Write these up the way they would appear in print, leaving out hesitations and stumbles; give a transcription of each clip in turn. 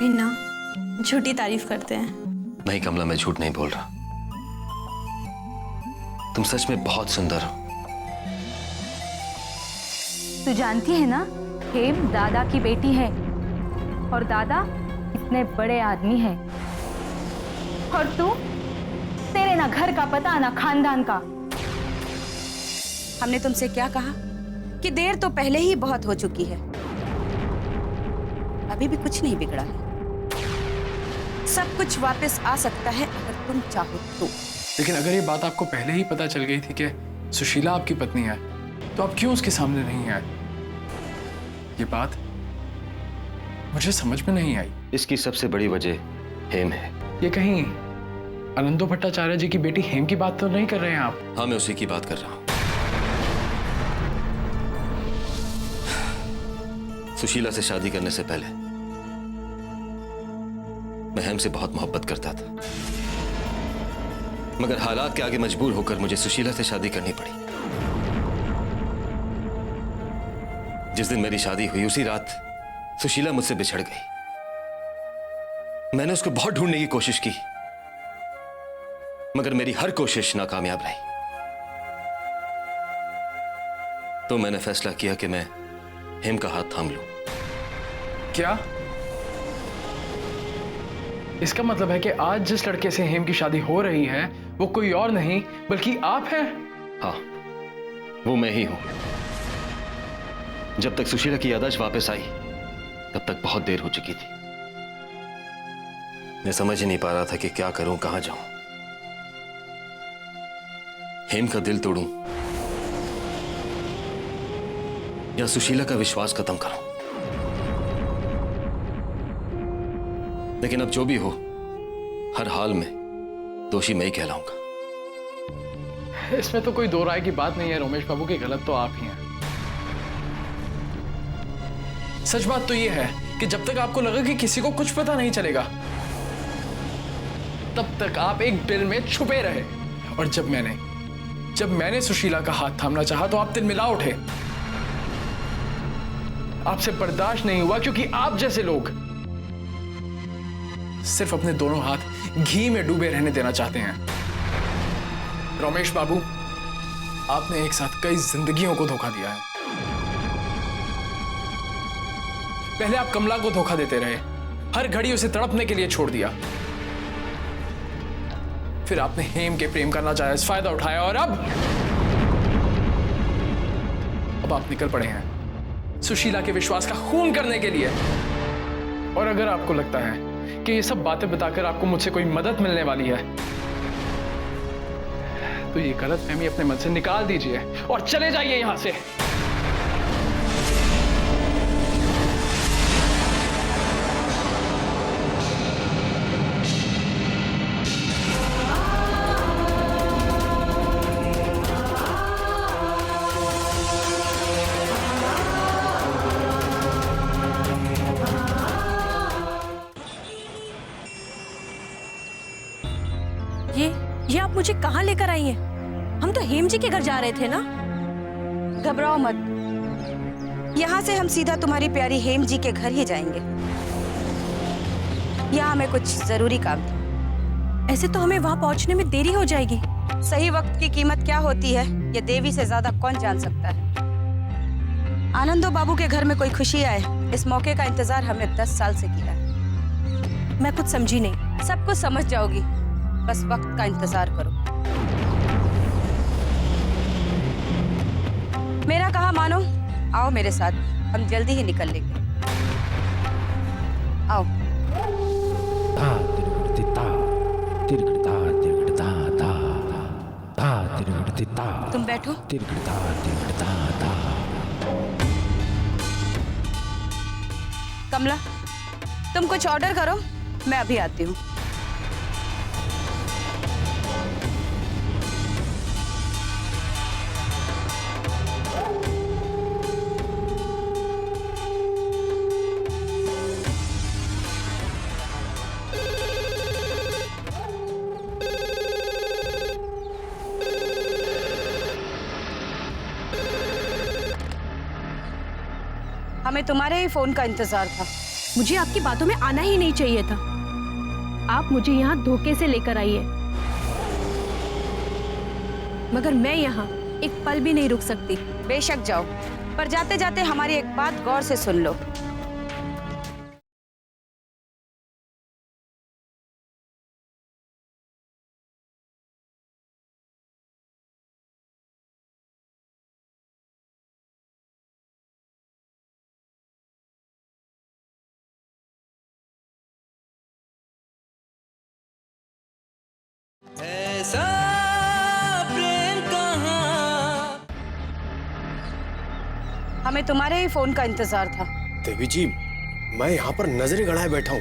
भी ना झूठी तारीफ करते हैं। नहीं कमला, मैं झूठ नहीं बोल रहा। तुम सच में बहुत सुंदर हो। तू जानती है ना, हेम दादा की बेटी है और दादा इतने बड़े आदमी हैं। और तू, तेरे ना घर का पता ना खानदान का। हमने तुमसे क्या कहा कि देर तो पहले ही बहुत हो चुकी है, अभी भी कुछ नहीं बिगड़ा है। सब कुछ वापस आ सकता है अगर तुम चाहो तो। लेकिन अगर ये बात आपको पहले ही पता चल गई थी कि सुशीला आपकी पत्नी है, तो आप क्यों उसके सामने नहीं आए? ये बात मुझे समझ में नहीं आई। इसकी सबसे बड़ी वजह हेम है। ये कहीं आनंदो भट्टाचार्य जी की बेटी हेम की बात तो नहीं कर रहे हैं आप? हाँ, मैं उसी की बात कर रहा हूं। सुशीला से शादी करने से पहले मैं हेम से बहुत मोहब्बत करता था, मगर हालात के आगे मजबूर होकर मुझे सुशीला से शादी करनी पड़ी। जिस दिन मेरी शादी हुई उसी रात सुशीला मुझसे बिछड़ गई। मैंने उसको बहुत ढूंढने की कोशिश की, मगर मेरी हर कोशिश नाकामयाब रही। तो मैंने फैसला किया कि मैं हेम का हाथ थाम लूं। क्या इसका मतलब है कि आज जिस लड़के से हेम की शादी हो रही है वो कोई और नहीं बल्कि आप हैं? हाँ, वो मैं ही हूं। जब तक सुशीला की याददाश्त वापस आई तब तक बहुत देर हो चुकी थी। मैं समझ ही नहीं पा रहा था कि क्या करूं, कहां जाऊं। हेम का दिल तोड़ूं या सुशीला का विश्वास खत्म करूं। लेकिन अब जो भी हो, हर हाल में दोषी मैं ही कहलाऊंगा। इसमें तो कोई दो राय की बात नहीं है रोमेश बाबू, की गलत तो आप ही हैं। सच बात तो यह है कि जब तक आपको लगा कि किसी को कुछ पता नहीं चलेगा, तब तक आप एक दिल में छुपे रहे। और जब मैंने सुशीला का हाथ थामना चाहा तो आप दिल मिला उठे। आपसे बर्दाश्त नहीं हुआ क्योंकि आप जैसे लोग सिर्फ अपने दोनों हाथ घी में डूबे रहने देना चाहते हैं। रोमेश बाबू, आपने एक साथ कई जिंदगियों को धोखा दिया है। पहले आप कमला को धोखा देते रहे, हर घड़ी उसे तड़पने के लिए छोड़ दिया। फिर आपने हेम के प्रेम का नाजायज फायदा उठाया और अब आप निकल पड़े हैं सुशीला के विश्वास का खून करने के लिए। और अगर आपको लगता है कि ये सब बातें बताकर आपको मुझसे कोई मदद मिलने वाली है, तो ये गलतफहमी अपने मन से निकाल दीजिए और चले जाइए यहां से। ये आप मुझे कहाँ लेकर आई हैं? हम तो हेम जी के घर जा रहे थे ना। घबराओ मत, यहाँ से हम सीधा तुम्हारी प्यारी हेम जी के घर ही जाएंगे। यहाँ हमें कुछ जरूरी काम था। ऐसे तो हमें वहां पहुंचने में देरी हो जाएगी। सही वक्त की कीमत क्या होती है ये देवी से ज्यादा कौन जान सकता है। आनंदो बाबू के घर में कोई खुशी आए, इस मौके का इंतजार हमने 10 साल से किया। मैं कुछ समझी नहीं। सब कुछ समझ जाओगी, बस वक्त का इंतजार करो। मेरा कहा मानो, आओ मेरे साथ, हम जल्दी ही निकल लेंगे। आओ। तुम बैठो। कमला, तुम कुछ ऑर्डर करो, मैं अभी आती हूँ। हमें तुम्हारे ही फोन का इंतजार था। मुझे आपकी बातों में आना ही नहीं चाहिए था। आप मुझे यहाँ धोखे से लेकर आई है, मगर मैं यहाँ एक पल भी नहीं रुक सकती। बेशक जाओ, पर जाते जाते हमारी एक बात गौर से सुन लो। ऐसा प्रेम कहाँ। हमें तुम्हारे ही फोन का इंतजार था। देवी जी, मैं यहाँ पर नजरें गड़ाए बैठा हूँ,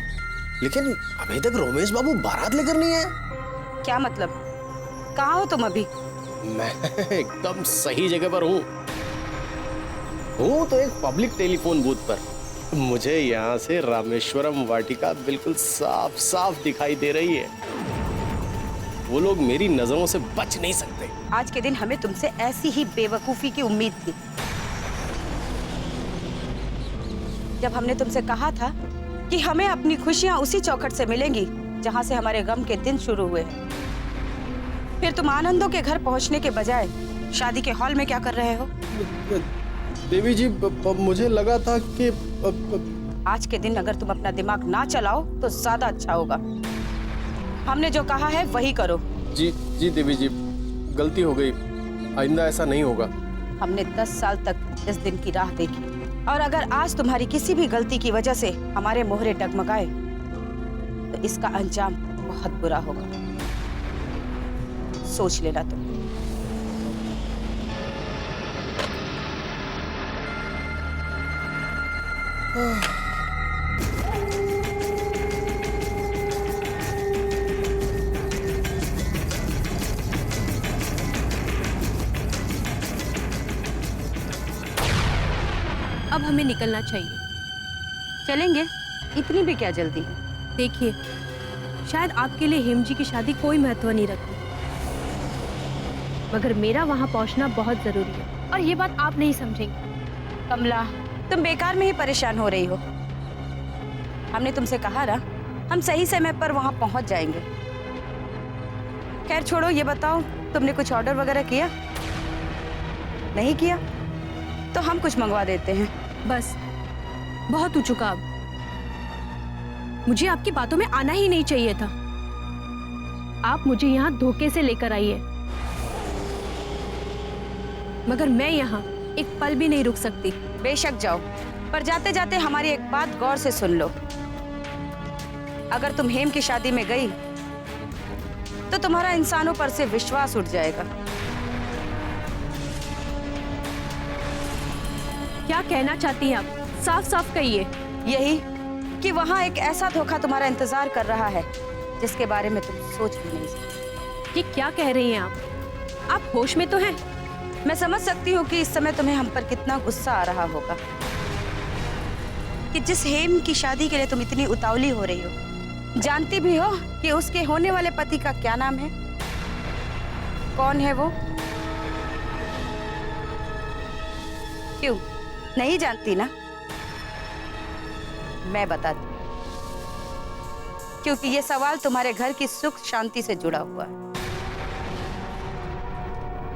लेकिन अभी तक रोमेश बाबू बारात लेकर नहीं आए। क्या मतलब? कहाँ हो तुम अभी? मैं एकदम सही जगह पर हूँ तो एक पब्लिक टेलीफोन बूथ पर। मुझे यहाँ से रामेश्वरम वाटिका बिल्कुल साफ साफ दिखाई दे रही है। वो लोग मेरी नजरों से बच नहीं सकते। आज के दिन हमें तुमसे ऐसी ही बेवकूफी की उम्मीद थी। जब हमने तुमसे कहा था कि हमें अपनी खुशियां उसी चौखट से मिलेंगी जहां से हमारे गम के दिन शुरू हुए, फिर तुम आनंदों के घर पहुंचने के बजाय शादी के हॉल में क्या कर रहे हो? देवी जी, मुझे लगा था कि आज के दिन अगर तुम अपना दिमाग ना चलाओ तो ज्यादा अच्छा होगा। हमने जो कहा है वही करो। जी देवी जी, गलती हो गई, आइंदा ऐसा नहीं होगा। हमने 10 साल तक इस दिन की राह देखी, और अगर आज तुम्हारी किसी भी गलती की वजह से हमारे मोहरे डगमगाए तो इसका अंजाम बहुत बुरा होगा। सोच लेना तुम। अब हमें निकलना चाहिए। चलेंगे, इतनी भी क्या जल्दी? देखिए, शायद आपके लिए हेम जी की शादी कोई महत्व नहीं रखती, मगर मेरा वहां पहुंचना बहुत जरूरी है, और ये बात आप नहीं समझेंगे। कमला, तुम बेकार में ही परेशान हो रही हो। हमने तुमसे कहा ना, हम सही समय पर वहां पहुंच जाएंगे। खैर छोड़ो, ये बताओ तुमने कुछ ऑर्डर वगैरह किया? नहीं किया तो हम कुछ मंगवा देते हैं। बस, बहुत हो चुका। अब मुझे आपकी बातों में आना ही नहीं चाहिए था। आप मुझे यहाँ धोखे से लेकर आई है, मगर मैं यहाँ एक पल भी नहीं रुक सकती। बेशक जाओ, पर जाते जाते हमारी एक बात गौर से सुन लो। अगर तुम हेम की शादी में गई तो तुम्हारा इंसानों पर से विश्वास उठ जाएगा। क्या कहना चाहती हैं आप? साफ साफ कहिए। यही कि वहां एक ऐसा धोखा तुम्हारा इंतजार कर रहा है जिसके बारे में तुम सोच भी नहीं सकते। ये क्या कह रही हैं आप? आप होश में तो हैं? मैं समझ सकती हूँ कि इस समय तुम्हें हम पर कितना गुस्सा आ रहा होगा कि जिस हेम की शादी के लिए तुम इतनी उतावली हो रही हो, जानती भी हो कि उसके होने वाले पति का क्या नाम है? कौन है वो? क्यों नहीं जानती ना? मैं बताती, क्योंकि ये सवाल तुम्हारे घर की सुख शांति से जुड़ा हुआ है।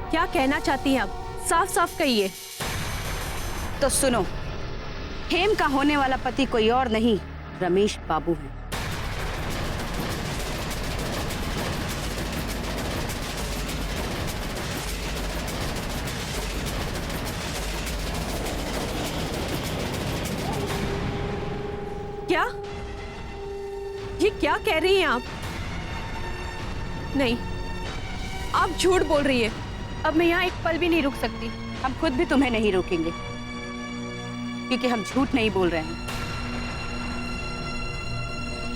क्या कहना चाहती हैं आप? साफ साफ कहिए। तो सुनो, हेम का होने वाला पति कोई और नहीं, रमेश बाबू है। क्या? ये क्या कह रही हैं आप? नहीं, आप झूठ बोल रही है। अब मैं यहाँ एक पल भी नहीं रुक सकती। हम खुद भी तुम्हें नहीं रोकेंगे, क्योंकि हम झूठ नहीं बोल रहे हैं।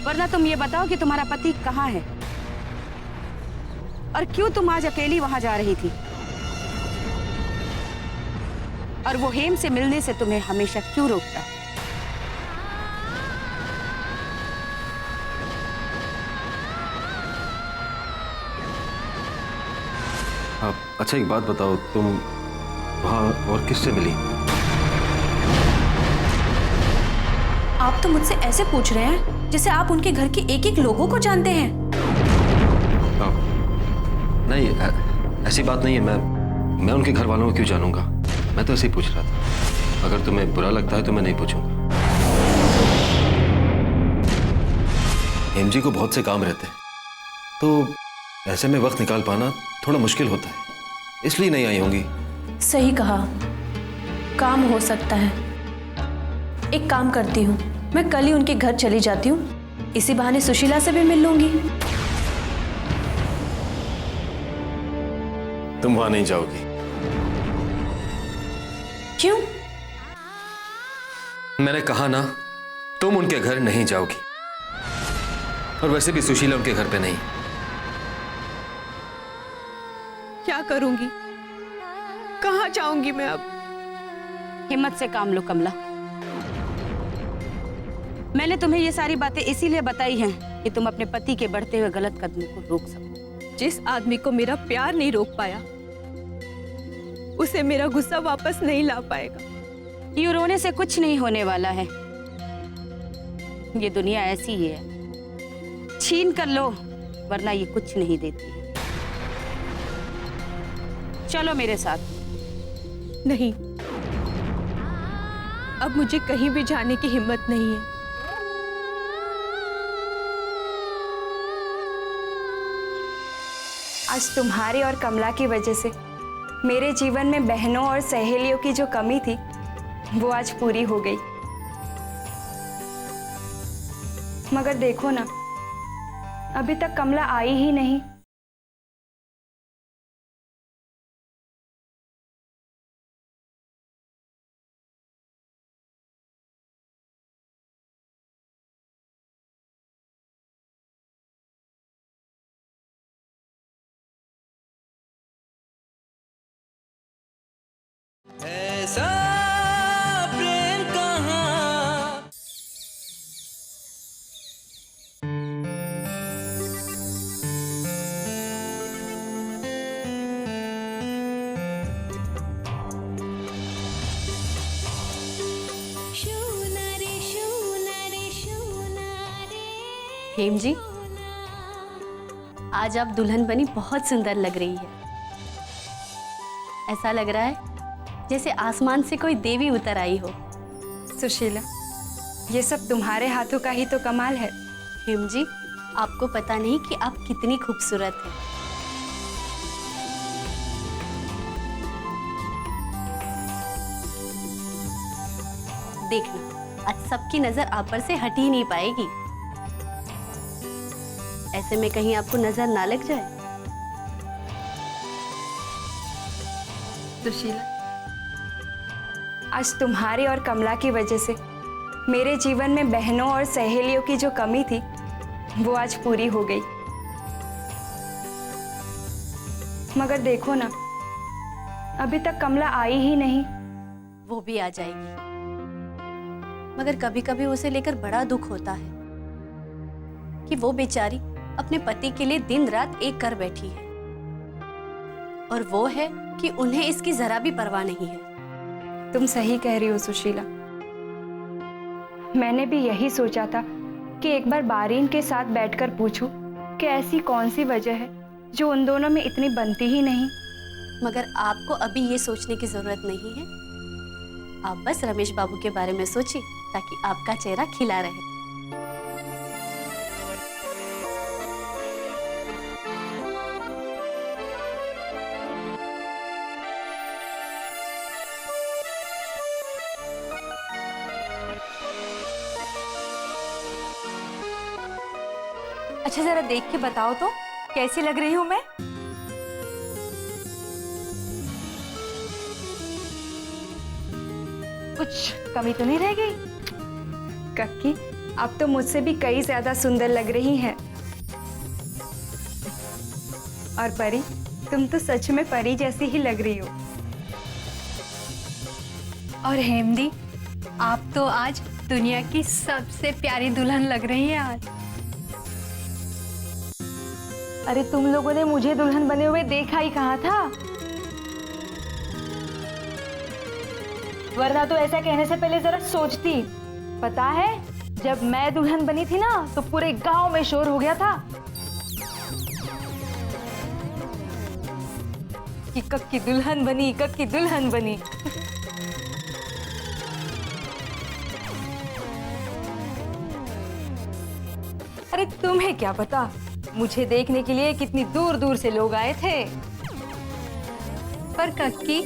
वरना तुम ये बताओ कि तुम्हारा पति कहाँ है और क्यों तुम आज अकेली वहां जा रही थी, और वो हेम से मिलने से तुम्हें हमेशा क्यों रोकता है? अच्छा एक बात बताओ, तुम वहाँ और किससे मिली? आप तो मुझसे ऐसे पूछ रहे हैं जैसे आप उनके घर के एक एक लोगों को जानते हैं। नहीं, ऐसी बात नहीं है। मैं उनके घर वालों को क्यों जानूंगा? मैं तो ऐसे ही पूछ रहा था। अगर तुम्हें बुरा लगता है तो मैं नहीं पूछूंगा। हेम जी को बहुत से काम रहते हैं, तो ऐसे में वक्त निकाल पाना थोड़ा मुश्किल होता है, इसलिए नहीं आई होंगी। सही कहा, काम हो सकता है। एक काम करती हूँ, मैं कल ही उनके घर चली जाती हूँ, इसी बहाने सुशीला से भी मिल लूंगी। तुम वहां नहीं जाओगी। क्यों? मैंने कहा ना, तुम उनके घर नहीं जाओगी। और वैसे भी सुशीला उनके घर पे नहीं। क्या करूंगी? कहाँ जाऊंगी मैं अब? हिम्मत से काम लो कमला। मैंने तुम्हें ये सारी बातें इसीलिए बताई हैं कि तुम अपने पति के बढ़ते हुए गलत कदम को रोक सको। जिस आदमी को मेरा प्यार नहीं रोक पाया, उसे मेरा गुस्सा वापस नहीं ला पाएगा। यूं रोने से कुछ नहीं होने वाला है। ये दुनिया ऐसी ही है, छीन कर लो वरना ये कुछ नहीं देती। चलो मेरे साथ। नहीं, अब मुझे कहीं भी जाने की हिम्मत नहीं है। आज तुम्हारी और कमला की वजह से मेरे जीवन में बहनों और सहेलियों की जो कमी थी वो आज पूरी हो गई। मगर देखो ना, अभी तक कमला आई ही नहीं। ऐसा प्रेम कहाँ। हेम जी, आज आप दुल्हन बनी बहुत सुंदर लग रही है। ऐसा लग रहा है जैसे आसमान से कोई देवी उतर आई हो। सुशीला, ये सब तुम्हारे हाथों का ही तो कमाल है। हेम जी, आपको पता नहीं कि आप कितनी खूबसूरत हैं। देखना, आज सबकी नजर आप पर से हट ही नहीं पाएगी। ऐसे में कहीं आपको नजर ना लग जाए। सुशीला, आज तुम्हारी और कमला की वजह से मेरे जीवन में बहनों और सहेलियों की जो कमी थी वो आज पूरी हो गई। मगर देखो ना, अभी तक कमला आई ही नहीं। वो भी आ जाएगी, मगर कभी कभी उसे लेकर बड़ा दुख होता है कि वो बेचारी अपने पति के लिए दिन रात एक कर बैठी है, और वो है कि उन्हें इसकी जरा भी परवाह नहीं है। तुम सही कह रही हो सुशीला। मैंने भी यही सोचा था कि एक बार बारीन के साथ बैठकर पूछूं कि ऐसी कौन सी वजह है जो उन दोनों में इतनी बनती ही नहीं। मगर आपको अभी ये सोचने की जरूरत नहीं है। आप बस रमेश बाबू के बारे में सोचिए ताकि आपका चेहरा खिला रहे। अच्छा, जरा देख के बताओ तो कैसी लग रही हूं मैं? कुछ कमी तो नहीं रह गई? कक्की, अब तो मुझसे भी कई ज्यादा सुंदर लग रही हैं। और परी, तुम तो सच में परी जैसी ही लग रही हो। और हेमदी, आप तो आज दुनिया की सबसे प्यारी दुल्हन लग रही हैं आज। अरे तुम लोगों ने मुझे दुल्हन बने हुए देखा ही कहाँ था? वरना तो ऐसा कहने से पहले जरा सोचती पता है, जब मैं दुल्हन बनी थी ना तो पूरे गांव में शोर हो गया था कि कक्की दुल्हन बनी, कक्की दुल्हन बनी। अरे तुम्हें क्या पता, मुझे देखने के लिए कितनी दूर दूर से लोग आए थे। पर कक्की,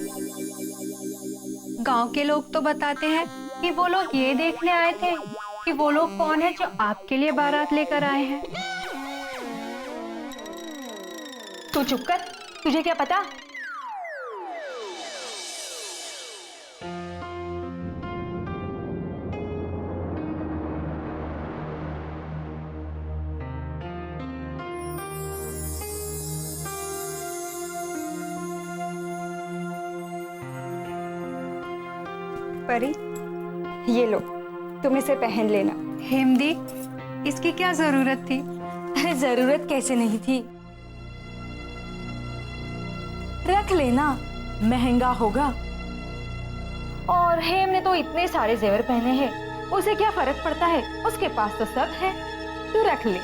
गांव के लोग तो बताते हैं कि वो लोग ये देखने आए थे कि वो लोग कौन है जो आपके लिए बारात लेकर आए हैं। तू चुप कर, तुझे क्या पता। परी, ये लो, तुम इसे पहन लेना। हेमदी, इसकी क्या जरूरत थी? अरे जरूरत कैसे नहीं थी, रख लेना, महंगा होगा। और हेम ने तो इतने सारे जेवर पहने हैं, उसे क्या फर्क पड़ता है, उसके पास तो सब है, तू रख ले।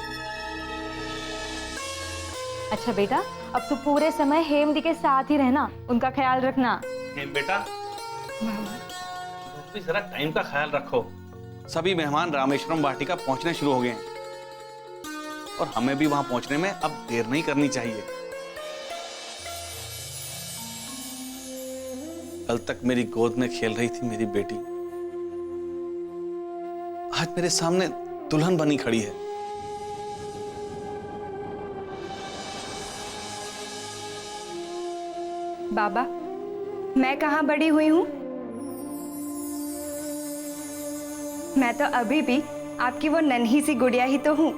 अच्छा बेटा, अब तू पूरे समय हेमदी के साथ ही रहना, उनका ख्याल रखना। हेम बेटा, भी जरा टाइम का ख्याल रखो। सभी मेहमान रामेश्वरम वाटिका पहुंचने शुरू हो गए हैं और हमें भी वहां पहुंचने में अब देर नहीं करनी चाहिए। कल तक मेरी गोद में खेल रही थी मेरी बेटी, आज मेरे सामने दुल्हन बनी खड़ी है। बाबा, मैं कहाँ बड़ी हुई हूँ? मैं तो अभी भी आपकी वो नन्ही सी गुड़िया ही तो हूँ।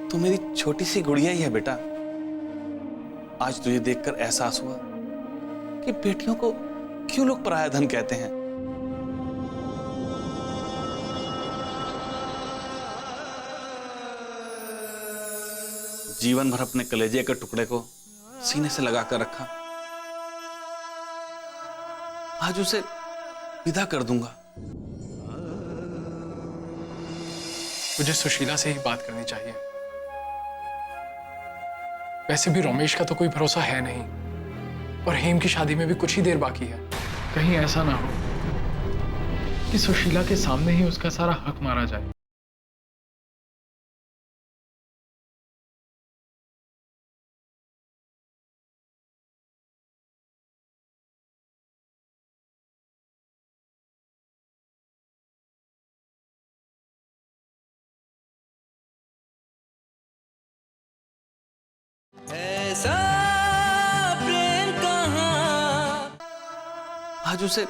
तो मेरी छोटी सी गुड़िया ही है बेटा। आज तुझे देखकर एहसास हुआ कि बेटियों को क्यों लोग पराया धन कहते हैं। जीवन भर अपने कलेजे के टुकड़े को सीने से लगाकर रखा, आज उसे विदा कर दूंगा। मुझे सुशीला से ही बात करनी चाहिए। वैसे भी रमेश का तो कोई भरोसा है नहीं, और हेम की शादी में भी कुछ ही देर बाकी है। कहीं ऐसा ना हो कि सुशीला के सामने ही उसका सारा हक मारा जाए। ऐसा प्रेम कहाँ, आज उसे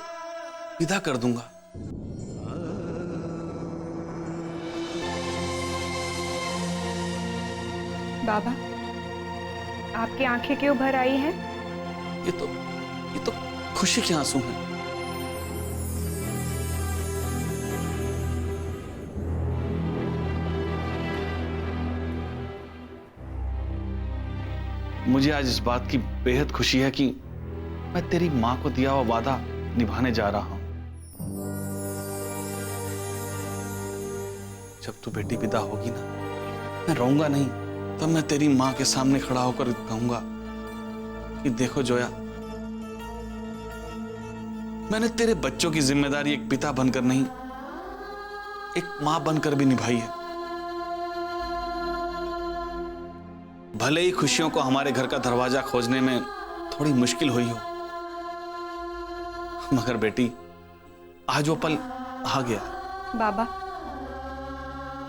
विदा कर दूंगा। बाबा, आपकी आंखें क्यों भर आई हैं? ये तो खुशी के आंसू हैं। मुझे आज इस बात की बेहद खुशी है कि मैं तेरी मां को दिया हुआ वादा निभाने जा रहा हूं। जब तू बेटी विदा होगी ना, मैं रहूंगा नहीं, तब मैं तेरी मां के सामने खड़ा होकर कहूंगा कि देखो जोया, मैंने तेरे बच्चों की जिम्मेदारी एक पिता बनकर नहीं, एक मां बनकर भी निभाई है। भले ही खुशियों को हमारे घर का दरवाजा खोजने में थोड़ी मुश्किल हुई हो, मगर बेटी आज वो पल आ गया। बाबा,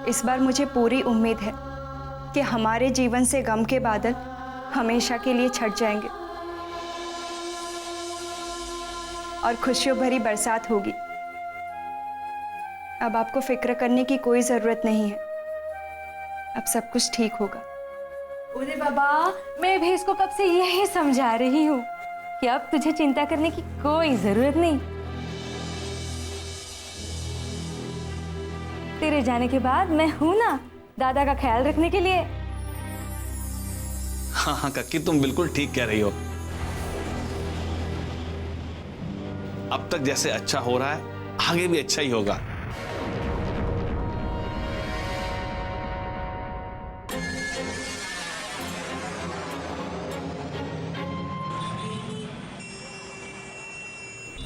इस बार मुझे पूरी उम्मीद है कि हमारे जीवन से गम के बादल हमेशा के लिए छट जाएंगे और खुशियों भरी बरसात होगी। अब आपको फिक्र करने की कोई जरूरत नहीं है, अब सब कुछ ठीक होगा। अरे बाबा, मैं भी इसको कब से यही समझा रही हूँ कि अब तुझे चिंता करने की कोई जरूरत नहीं। तेरे जाने के बाद मैं हूं ना दादा का ख्याल रखने के लिए। हाँ हाँ कक्की, तुम बिल्कुल ठीक कह रही हो। अब तक जैसे अच्छा हो रहा है आगे भी अच्छा ही होगा।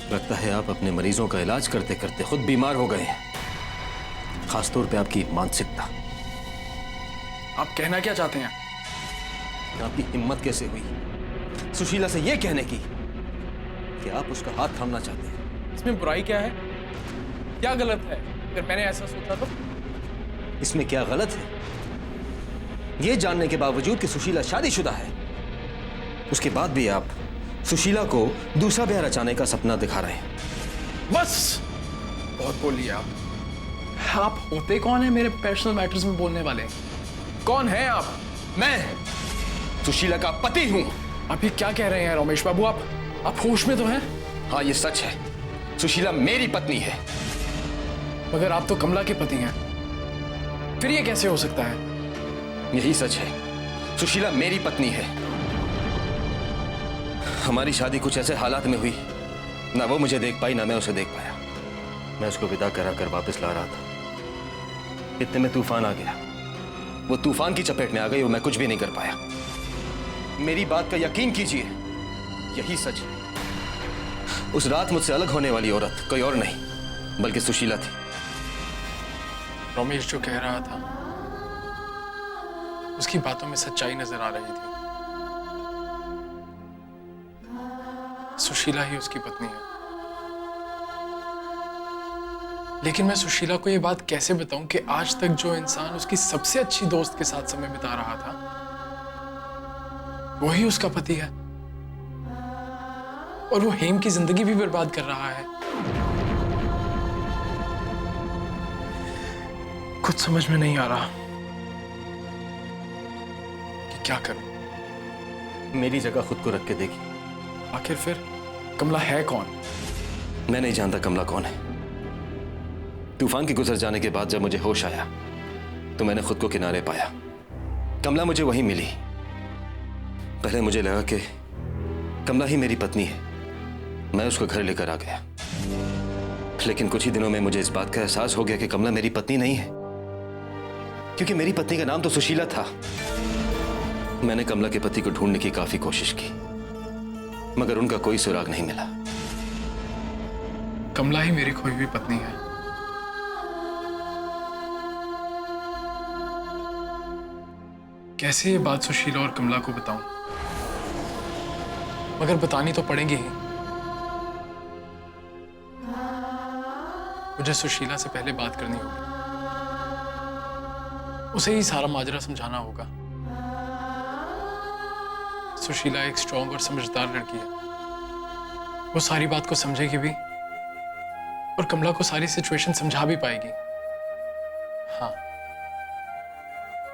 लगता है आप अपने मरीजों का इलाज करते करते खुद बीमार हो गए हैं, खासतौर पे आपकी मानसिकता। आप कहना क्या चाहते हैं? आपकी हिम्मत कैसे हुई सुशीला से यह कहने की कि आप उसका हाथ थामना चाहते हैं? इसमें बुराई क्या है? क्या गलत है अगर मैंने ऐसा सोचा तो? इसमें क्या गलत है यह जानने के बावजूद कि सुशीला शादीशुदा है, उसके बाद भी आप सुशीला को दूसरा ब्याह रचाने का सपना दिखा रहे हैं। बस बहुत बोल लिया आप। आप होते कौन है मेरे पर्सनल मैटर्स में बोलने वाले? कौन है आप? मैं सुशीला का पति हूं। आप ये क्या कह रहे हैं रमेश बाबू? आप होश में तो हैं? हाँ, ये सच है, सुशीला मेरी पत्नी है। मगर आप तो कमला के पति हैं, फिर ये कैसे हो सकता है? यही सच है, सुशीला मेरी पत्नी है। हमारी शादी कुछ ऐसे हालात में हुई, ना वो मुझे देख पाई ना मैं उसे देख पाया। मैं उसको विदा करा कर वापस ला रहा था, इतने में तूफान आ गया। वो तूफान की चपेट में आ गई और मैं कुछ भी नहीं कर पाया। मेरी बात का यकीन कीजिए, यही सच है। उस रात मुझसे अलग होने वाली औरत कोई और नहीं बल्कि सुशीला थी। रमेश जो कह रहा था उसकी बातों में सच्चाई नजर आ रही थी। सुशीला ही उसकी पत्नी है। लेकिन मैं सुशीला को यह बात कैसे बताऊं कि आज तक जो इंसान उसकी सबसे अच्छी दोस्त के साथ समय बिता रहा था वही उसका पति है, और वो हेम की जिंदगी भी बर्बाद कर रहा है। कुछ समझ में नहीं आ रहा कि क्या करूं। मेरी जगह खुद को रख के देखिए। आखिर फिर कमला है कौन? मैं नहीं जानता कमला कौन है। तूफान के गुजर जाने के बाद जब मुझे होश आया तो मैंने खुद को किनारे पाया। कमला मुझे वहीं मिली। पहले मुझे लगा कि कमला ही मेरी पत्नी है, मैं उसको घर लेकर आ गया। लेकिन कुछ ही दिनों में मुझे इस बात का एहसास हो गया कि कमला मेरी पत्नी नहीं है, क्योंकि मेरी पत्नी का नाम तो सुशीला था। मैंने कमला के पति को ढूंढने की काफी कोशिश की, मगर उनका कोई सुराग नहीं मिला। कमला ही मेरी खोई हुई पत्नी है। कैसे ये बात सुशीला और कमला को बताऊं? मगर बतानी तो पड़ेगी ही। मुझे सुशीला से पहले बात करनी होगी, उसे ही सारा माजरा समझाना होगा। सुशीला एक स्ट्रॉन्ग और समझदार लड़की है, वो सारी बात को समझेगी भी और कमला को सारी सिचुएशन समझा भी पाएगी। हाँ,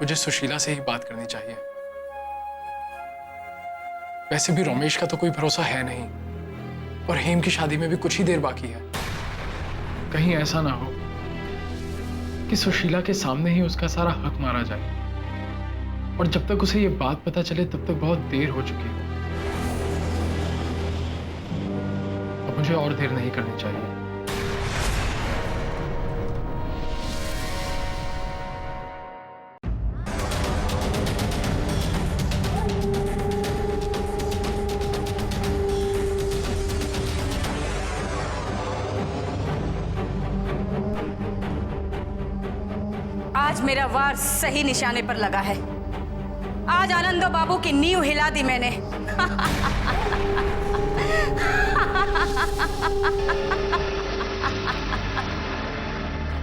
मुझे सुशीला से ही बात करनी चाहिए। वैसे भी रमेश का तो कोई भरोसा है नहीं, और हेम की शादी में भी कुछ ही देर बाकी है। कहीं ऐसा ना हो कि सुशीला के सामने ही उसका सारा हक मारा जाए, और जब तक उसे ये बात पता चले तब तक बहुत देर हो चुकी हो। अब मुझे और देर नहीं करनी चाहिए। आज मेरा वार सही निशाने पर लगा है। आज आनंदो बाबू की नींव हिला दी मैंने।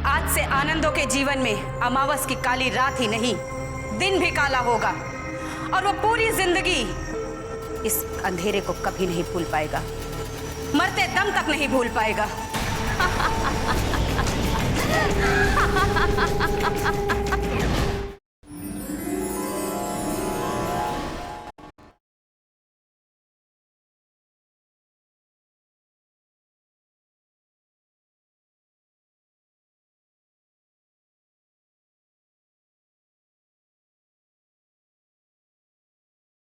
आज से आनंदो के जीवन में अमावस की काली रात ही नहीं, दिन भी काला होगा, और वो पूरी जिंदगी इस अंधेरे को कभी नहीं भूल पाएगा, मरते दम तक नहीं भूल पाएगा।